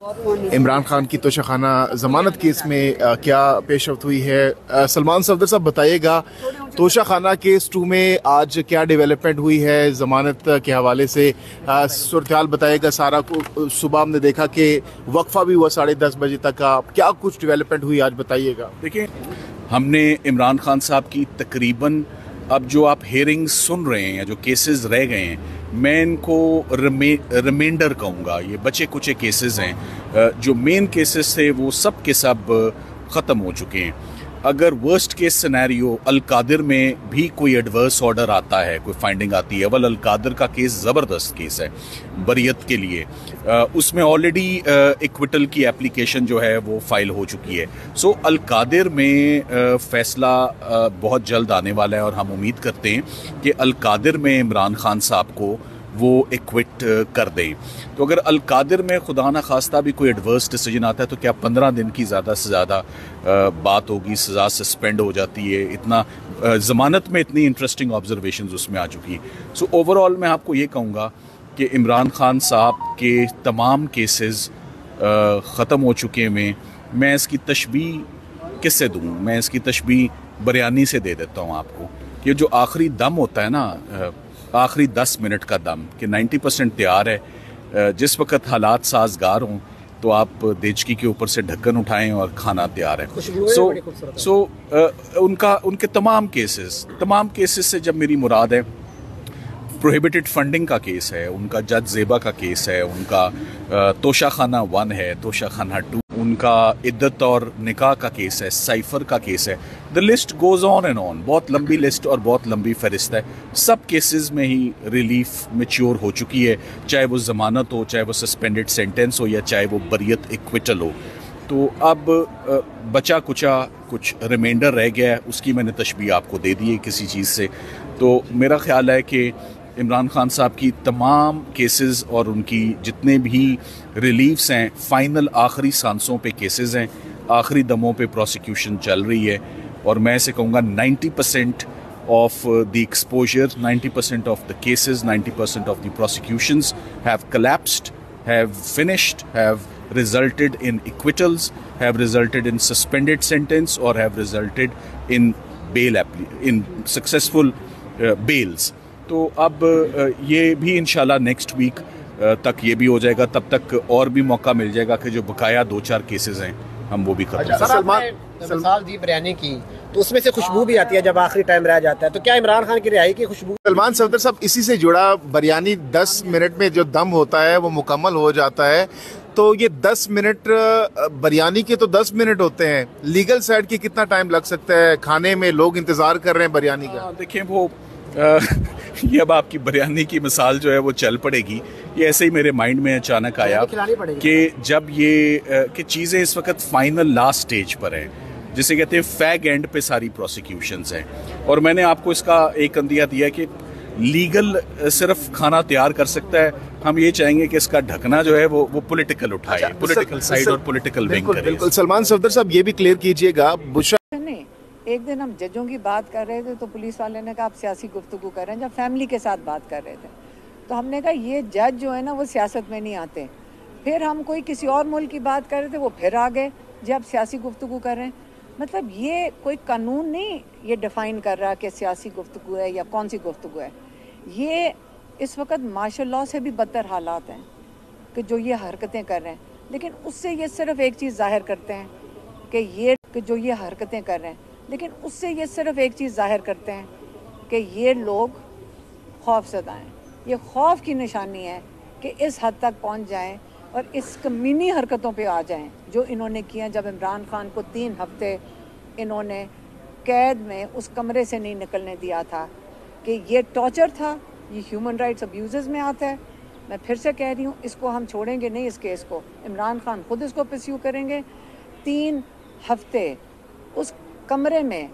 इमरान खान की तोशाखाना ज़मानत केस में क्या पेशरफ्त हुई है। सलमान सफदर साहब बताइएगा, तोशाखाना केस 2 में आज क्या डेवलपमेंट हुई है ज़मानत के हवाले से, सूरत-ए-हाल बताइएगा सारा। को सुबह हमने देखा कि वक्फा भी हुआ 10:30 बजे तक का, क्या कुछ डेवलपमेंट हुई आज बताइएगा। देखिए, हमने इमरान खान साहब की तकरीबन अब जो आप हेयरिंग्स सुन रहे हैं, जो केसेस रह गए हैं, मैं इनको रिमाइंडर कहूँगा। ये बचे कुचे केसेस हैं, जो मेन केसेस थे वो सब के सब ख़त्म हो चुके हैं। अगर वर्स्ट केस सिनेरियो अल-कादिर में भी कोई एडवर्स ऑर्डर आता है, कोई फाइंडिंग आती है, अल-कादिर का केस ज़बरदस्त केस है बरियत के लिए, उसमें ऑलरेडी इक्विटल की एप्लीकेशन जो है वो फाइल हो चुकी है। सो अल-कादिर में फ़ैसला बहुत जल्द आने वाला है और हम उम्मीद करते हैं कि अल-कादिर में इमरान खान साहब को वो एक्विट कर दें। तो अगर अल-कादिर में खुदा न खास्ता भी कोई एडवर्स डिसीजन आता है तो क्या 15 दिन की ज़्यादा से ज़्यादा बात होगी, सज़ा सस्पेंड हो जाती है। इतना ज़मानत में इतनी इंटरेस्टिंग ऑब्जर्वेशंस उसमें आ चुकी है। सो ओवरऑल मैं आपको ये कहूँगा कि इमरान खान साहब के तमाम केसेस ख़त्म हो चुके हैं। मैं इसकी तशबीह किससे दूँ? मैं इसकी तशबीह बिरयानी से दे देता हूँ आपको। कि जो आखिरी दम होता है ना, आखिरी 10 मिनट का दम, कि 90% तैयार है, जिस वक्त हालात साजगार हों तो आप देचकी के ऊपर से ढक्कन उठाएं और खाना तैयार है। उनके तमाम केसेस से जब मेरी मुराद है, प्रोहिबिटेड फंडिंग का केस है, उनका जज ज़ेबा का केस है, उनका तोशाखाना 1 है, तोशाखाना 2, उनका इद्दत और निकाह का केस है, साइफर का केस है। The list goes on and on. बहुत लंबी लिस्ट और बहुत लंबी फहरिस्त है। सब केसेस में ही रिलीफ मैच्योर हो चुकी है, चाहे वो ज़मानत हो, चाहे वो सस्पेंडेड सेंटेंस हो, या चाहे वो बरियत इक्विटल हो। तो अब बचा कुचा कुछ रिमाइंडर रह गया है, उसकी मैंने तशबीह आपको दे दी है किसी चीज़ से। तो मेरा ख्याल है कि इमरान खान साहब की तमाम केसेस और उनकी जितने भी रिलीफ्स हैं, फ़ाइनल आखिरी सांसों पे केसेस हैं, आखिरी दमों पे प्रोसिक्यूशन चल रही है। और मैं ऐसे कहूँगा 90% of the exposure, 90% of the cases, 90% of the prosecutions have collapsed, have finished, have resulted in acquittals, have resulted in suspended sentence, or have resulted in in successful bails. तो अब ये भी इंशाल्लाह नेक्स्ट वीक तक ये भी हो जाएगा। तब तक और भी मौका मिल जाएगा कि जो बकाया 2-4 केसेस हैं हम वो भी खत्म। सलमान दी बिरयानी की तो उसमें से खुशबू भी आती है जब आखिरी टाइम रह जाता है, तो क्या इमरान खान की रिहाई की खुशबू? सलमान सफदर साहब, इसी से जुड़ा, बिरयानी 10 मिनट में जो दम होता है वो मुकम्मल हो जाता है, तो ये 10 मिनट बिरयानी के तो 10 मिनट होते हैं, लीगल साइड की कितना टाइम लग सकता है? खाने में लोग इंतजार कर रहे हैं बिरयानी का। देखिए, वो ये अब आपकी बिरयानी की मिसाल जो है वो चल पड़ेगी। ये ऐसे ही मेरे माइंड में अचानक आया कि जब ये कि चीज़ें इस वक्त फाइनल लास्ट स्टेज पर हैं, जिसे कहते हैं फैग एंड पे सारी प्रोसिक्यूशंस हैं। और मैंने आपको इसका एक अंदिया दिया कि लीगल सिर्फ खाना तैयार कर सकता है। हम ये चाहेंगे कि इसका ढकना जो है वो पॉलिटिकल उठाए, पॉलिटिकल साइड और पॉलिटिकल विंग करे। बिल्कुल। सलमान सफदर साहब, ये भी क्लियर कीजिएगा, बुशरा एक दिन हम जजों की बात कर रहे थे तो पुलिस वाले ने कहा आप सियासी गुफ्तगू कर रहे हैं, जब फैमिली के साथ बात कर रहे थे तो हमने कहा ये जज जो है ना वो सियासत में नहीं आते। फिर हम कोई किसी और मुल्क की बात कर रहे थे, वो फिर आ गए जी आप सियासी गुफ्तगू कर रहे हैं। मतलब ये कोई कानून नहीं ये डिफ़ाइन कर रहा कि सियासी गुफ्तगू है या कौन सी गुफ्तगू है। ये इस वक्त मार्शल लॉ से भी बदतर हालात हैं कि जो ये हरकतें कर रहे हैं, लेकिन उससे ये सिर्फ एक चीज़ ज़ाहिर करते हैं कि जो ये हरकतें कर रहे हैं, लेकिन उससे ये सिर्फ एक चीज़ ज़ाहिर करते हैं कि ये लोग खौफज़दा हैं। ये खौफ की निशानी है कि इस हद तक पहुंच जाएं और इस कमीनी हरकतों पे आ जाएं जो इन्होंने किया। जब इमरान खान को 3 हफ्ते इन्होंने कैद में उस कमरे से नहीं निकलने दिया था, कि ये टॉर्चर था, ये ह्यूमन राइट्स अब्यूज़ में आता है। मैं फिर से कह रही हूँ, इसको हम छोड़ेंगे नहीं। इस केस को इमरान खान खुद इसको परस्यू करेंगे। 3 हफ्ते उस कमरे में